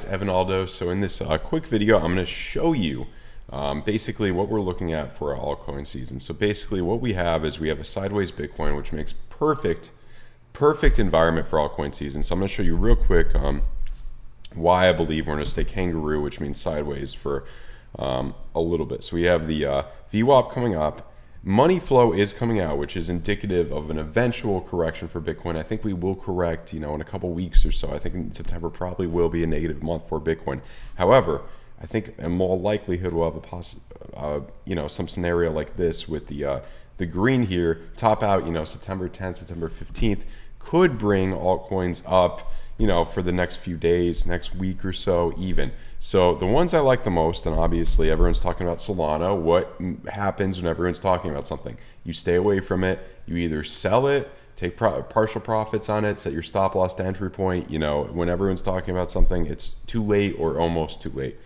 Evan Aldo. So in this quick video, I'm going to show you basically what we're looking at for our altcoin season. So basically what we have is we have a sideways Bitcoin, which makes perfect environment for altcoin season. So I'm going to show you real quick why I believe we're going to stay kangaroo, which means sideways, for a little bit. So we have the VWAP coming up. Money flow is coming out, which is indicative of an eventual correction for Bitcoin. I think we will correct, in a couple weeks or so. I think in September probably will be a negative month for Bitcoin. However, I think in more likelihood we'll have some scenario like this with the green here top out. September 10th, September 15th could bring altcoins up, for the next few days, next week or so even. So the ones I like the most, and obviously everyone's talking about Solana. What happens when everyone's talking about something? You stay away from it. You either sell it, take partial profits on it, set your stop loss to entry point. When everyone's talking about something, it's too late or almost too late.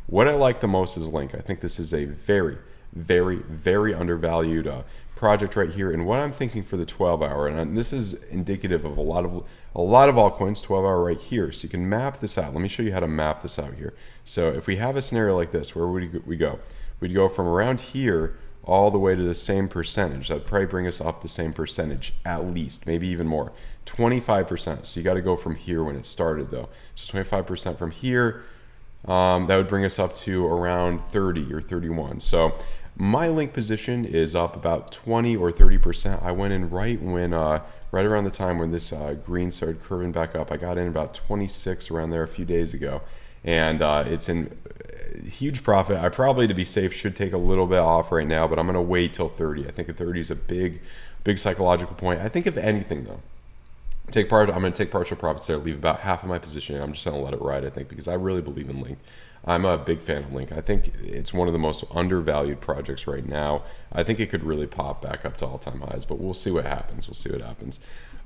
What I like the most is Link. I think this is a very, very, very undervalued project right here. And what I'm thinking for the 12-hour, and this is indicative of a lot of altcoins, 12-hour right here. So you can map this out. Let me show you how to map this out here. So if we have a scenario like this, where would we go? We'd go from around here all the way to the same percentage. That would probably bring us up the same percentage, at least, maybe even more, 25%. So you got to go from here when it started though. So 25% from here, that would bring us up to around 30 or 31. So my Link position is up about 20 or 30%. I went in right around the time when this green started curving back up. I got in about 26 around there a few days ago, and it's in huge profit. I probably, to be safe, should take a little bit off right now, but I'm gonna wait till 30. I think a 30 is a big psychological point. I think if anything though, I'm gonna take partial profits there, leave about half of my position. I'm just gonna let it ride, I think, because I really believe in Link. I'm a big fan of Link. I think it's one of the most undervalued projects right now. I think it could really pop back up to all-time highs, but we'll see what happens.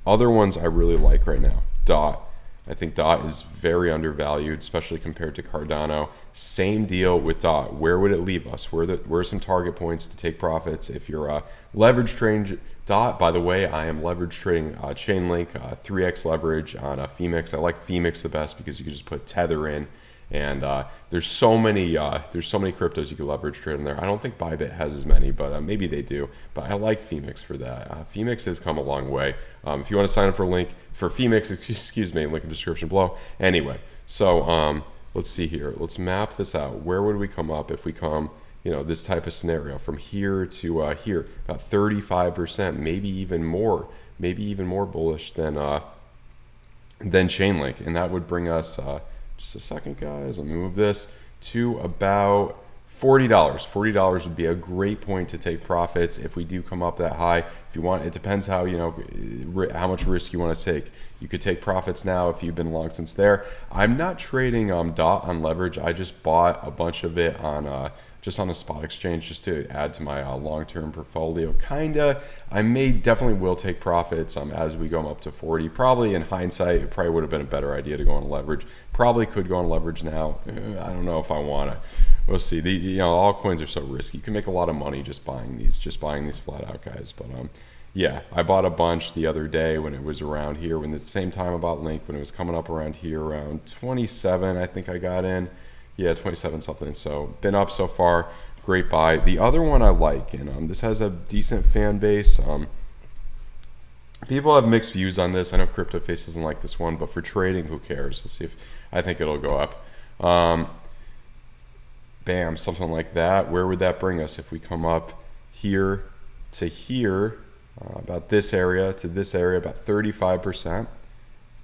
Other ones I really like right now, DOT. I think DOT is very undervalued, especially compared to Cardano. Same deal with DOT. Where would it leave us? Where are some target points to take profits? If you're leverage trading DOT, by the way, I am leverage trading Chainlink, 3x leverage on FEMEX. I like FEMEX the best because you can just put Tether in. And there's so many cryptos you can leverage trade in there. I don't think BITGET has as many, but maybe they do. But I like FEMEX for that. FEMEX has come a long way. If you want to sign up for FEMEX, excuse me, link in the description below. Anyway, so let's see here. Let's map this out. Where would we come up if we come, this type of scenario from here to here? About 35%, maybe even more bullish than Chainlink, and that would bring us. Just a second, guys. Let me move this to about $40. $40 would be a great point to take profits if we do come up that high. If you want, it depends how how much risk you want to take. You could take profits now if you've been long since there. I'm not trading DOT on leverage. I just bought a bunch of it on just on a spot exchange just to add to my long-term portfolio. I definitely will take profits as we go up to 40. Probably in hindsight, it probably would have been a better idea to go on leverage. Probably could go on leverage now. I don't know if I want to. We'll see. Altcoins are so risky. You can make a lot of money just buying these flat out, guys. But yeah, I bought a bunch the other day when it was around here. When the same time I bought Link, when it was coming up around here, around 27, I think I got in. Yeah, 27 something. So been up so far. Great buy. The other one I like, and this has a decent fan base. People have mixed views on this. I know CryptoFace doesn't like this one, but for trading, who cares? Let's see if I think it'll go up. Bam, something like that. Where would that bring us if we come up here to here? About this area to this area, about 35%.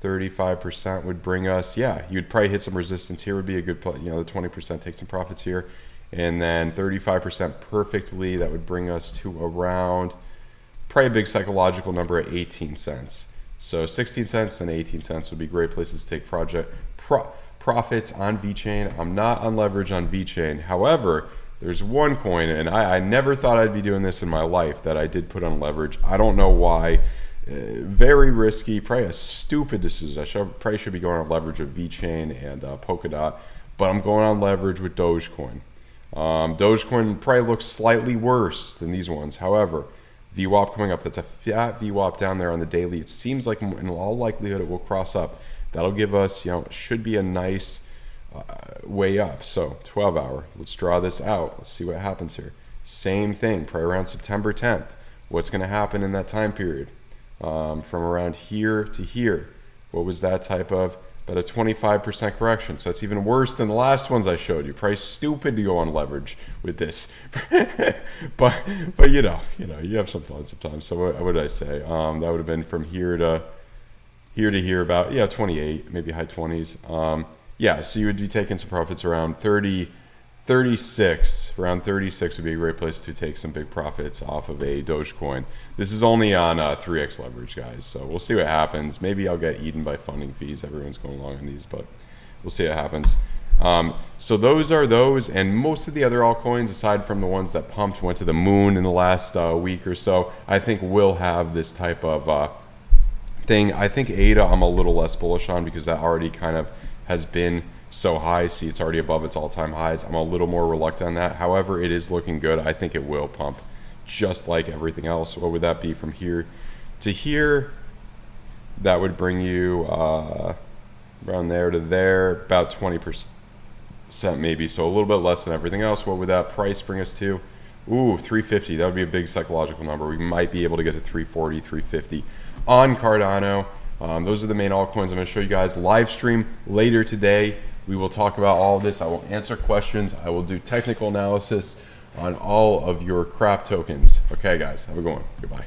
35% would bring us, yeah, you'd probably hit some resistance here, would be a good, the 20% take some profits here, and then 35% perfectly, that would bring us to around, probably a big psychological number at 18 cents. So 16 cents and 18 cents would be great places to take profits on Vechain. I'm not on leverage on Vechain. However, there's one coin, and I never thought I'd be doing this in my life, that I did put on leverage. I don't know why. Very risky, probably a stupid decision. Probably should be going on leverage with Vechain and Polkadot, but I'm going on leverage with Dogecoin. Dogecoin probably looks slightly worse than these ones. However, VWAP coming up, that's a fat VWAP down there on the daily. It seems like in all likelihood it will cross up. That'll give us, should be a nice way up. So 12 hour, let's draw this out. Let's see what happens here. Same thing, probably around September 10th. What's going to happen in that time period? From around here to here. What was that type of? About a 25% correction. So it's even worse than the last ones I showed you. Probably stupid to go on leverage with this. but you know, you have some fun sometimes. So what did I say? That would have been from here to here about, yeah, 28, maybe high 20s. Yeah, so you would be taking some profits around 36. Around 36 would be a great place to take some big profits off of a Dogecoin. This is only on 3x leverage, guys. So we'll see what happens. Maybe I'll get eaten by funding fees. Everyone's going along on these, but we'll see what happens. So those are those, and most of the other altcoins, aside from the ones that pumped, went to the moon in the last week or so, I think will have this type of thing. I think ADA I'm a little less bullish on because that already kind of has been so high. See, it's already above its all-time highs. I'm a little more reluctant on that. However, it is looking good. I think it will pump just like everything else. What would that be from here to here? That would bring you around there to there, about 20% maybe. So a little bit less than everything else. What would that price bring us to? Ooh, 350. That would be a big psychological number. We might be able to get to 340, 350 on Cardano. Those are the main altcoins I'm going to show you guys. Live stream later today. We will talk about all of this. I will answer questions. I will do technical analysis on all of your crap tokens. Okay, guys, have a good one. Goodbye.